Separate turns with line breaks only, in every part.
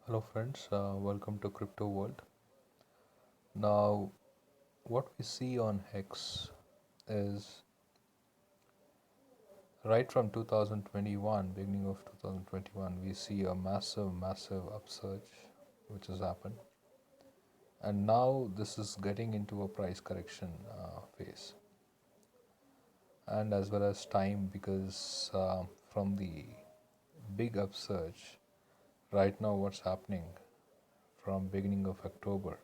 Hello, friends. Welcome to Crypto World. Now, what we see on Hex is right from 2021, beginning of 2021, we see a massive upsurge which has happened, and now this is getting into a price correction phase, and as well as time because from the big upsurge, right now, what's happening from beginning of October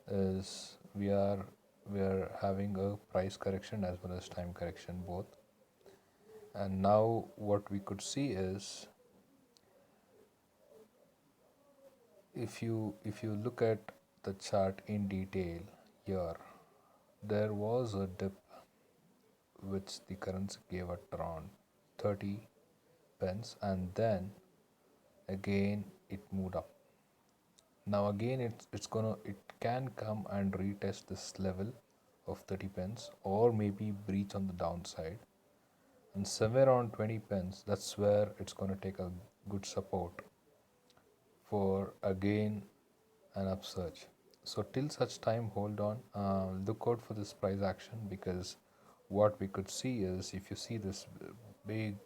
is we are having a price correction as well as time correction both. And now what we could see is if you look at the chart in detail here, there was a dip which the currency gave at around 30 pence, and then again it moved up. Now again it can come and retest this level of 30 pence or maybe breach on the downside, and somewhere around 20 pence, that's where it's going to take a good support for again an upsurge. So till such time, hold on, look out for this price action, because what we could see is if you see this big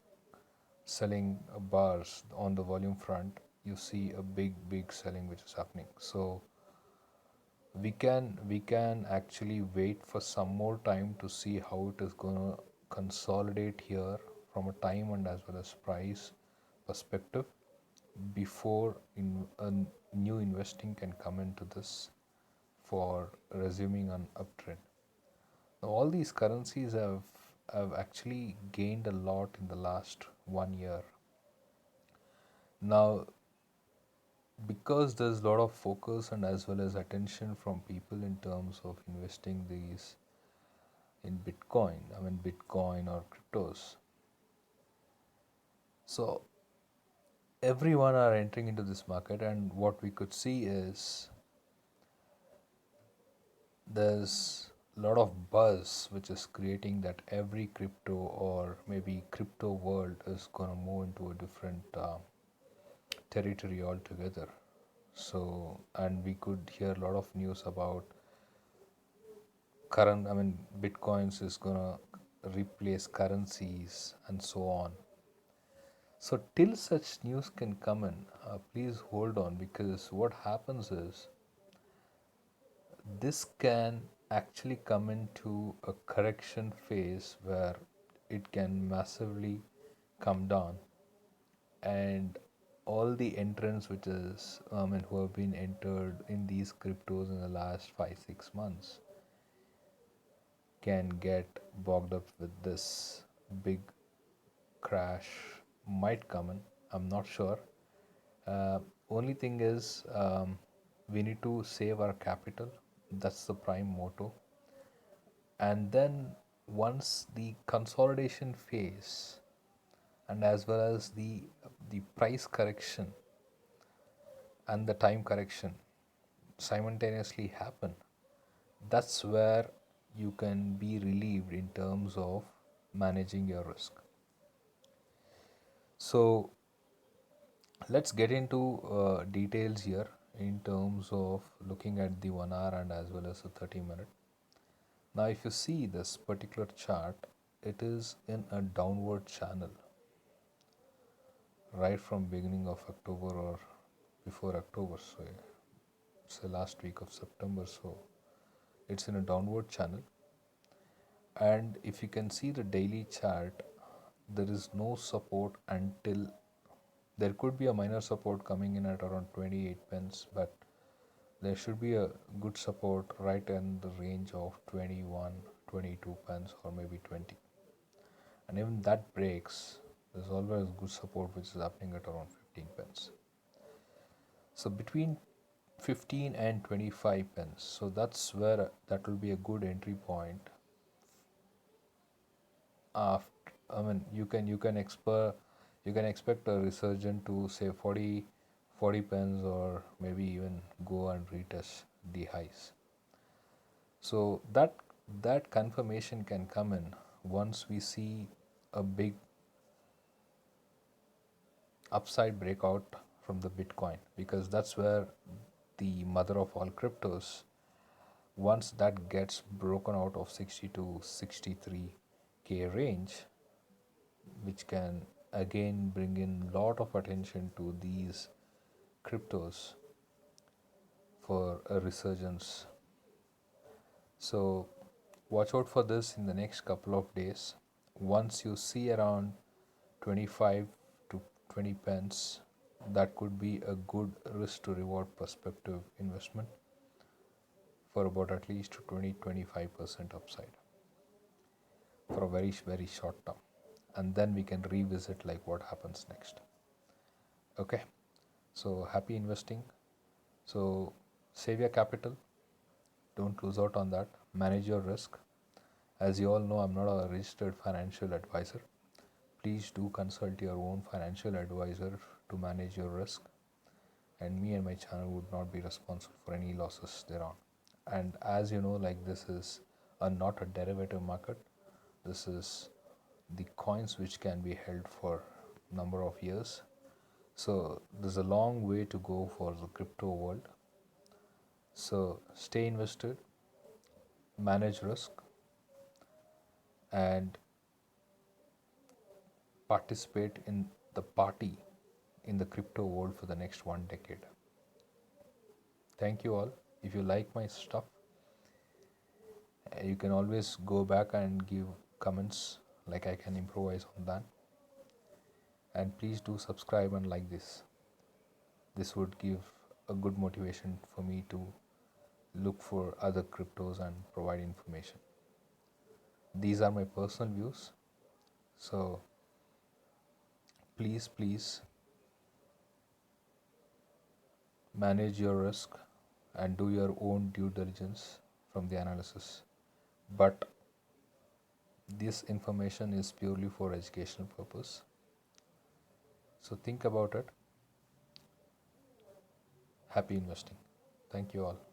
selling bars on the volume front, you see a big selling which is happening. So we can actually wait for some more time to see how it is going to consolidate here from a time and as well as price perspective before a new investing can come into this for resuming an uptrend. Now, all these currencies have actually gained a lot in the last 1 year. Now, because there's a lot of focus and as well as attention from people in terms of investing these in Bitcoin or cryptos. So everyone are entering into this market, and what we could see is there's a lot of buzz which is creating that every crypto or maybe crypto world is going to move into a different territory altogether. So, and we could hear a lot of news about bitcoins is going to replace currencies and so on. So till such news can come in, please hold on, because what happens is this can actually come into a correction phase where it can massively come down, and all the entrants which is who have been entered in these cryptos in the last 5 6 months can get bogged up with this big crash might come in. I'm not sure. uh, Only thing is, we need to save our capital. That's the prime motto. And then once the consolidation phase and as well as the price correction and the time correction simultaneously happen, that's where you can be relieved in terms of managing your risk. So let's get into details here in terms of looking at the 1 hour and as well as the 30 minute. Now if you see this particular chart, it is in a downward channel right from beginning of October or before October, so it's the last week of September. So it's in a downward channel, and if you can see the daily chart, there is no support until there could be a minor support coming in at around 28 pence, but there should be a good support right in the range of 21, 22 pence or maybe 20. And even that breaks, there's always good support which is happening at around 15 pence. So between 15 and 25 pence, so that's where that will be a good entry point. After, you can expect a resurgent to say 40 pence or maybe even go and retest the highs. So that confirmation can come in once we see a big upside breakout from the Bitcoin, because that's where the mother of all cryptos, once that gets broken out of 60 to 63K range, which can again bring in lot of attention to these cryptos for a resurgence. So watch out for this in the next couple of days. Once you see around 25 to 20 pence, that could be a good risk to reward perspective investment for about at least 20-25% upside for a very short term, and then we can revisit like what happens next. Okay, so happy investing. So save your capital, don't lose out on that, manage your risk. As you all know, I'm not a registered financial advisor. Please do consult your own financial advisor to manage your risk, and me and my channel would not be responsible for any losses thereon. And as you know, like this is not a derivative market. This is the coins which can be held for number of years. So there's a long way to go for the crypto world. So stay invested, manage risk, and participate in the party in the crypto world for the next 1 decade. Thank you all. If you like my stuff, you can always go back and give comments, like I can improvise on that. And please do subscribe and like this. This would give a good motivation for me to look for other cryptos and provide information. These are my personal views. So please manage your risk and do your own due diligence from the analysis. But this information is purely for educational purpose. So think about it. Happy investing. Thank you all.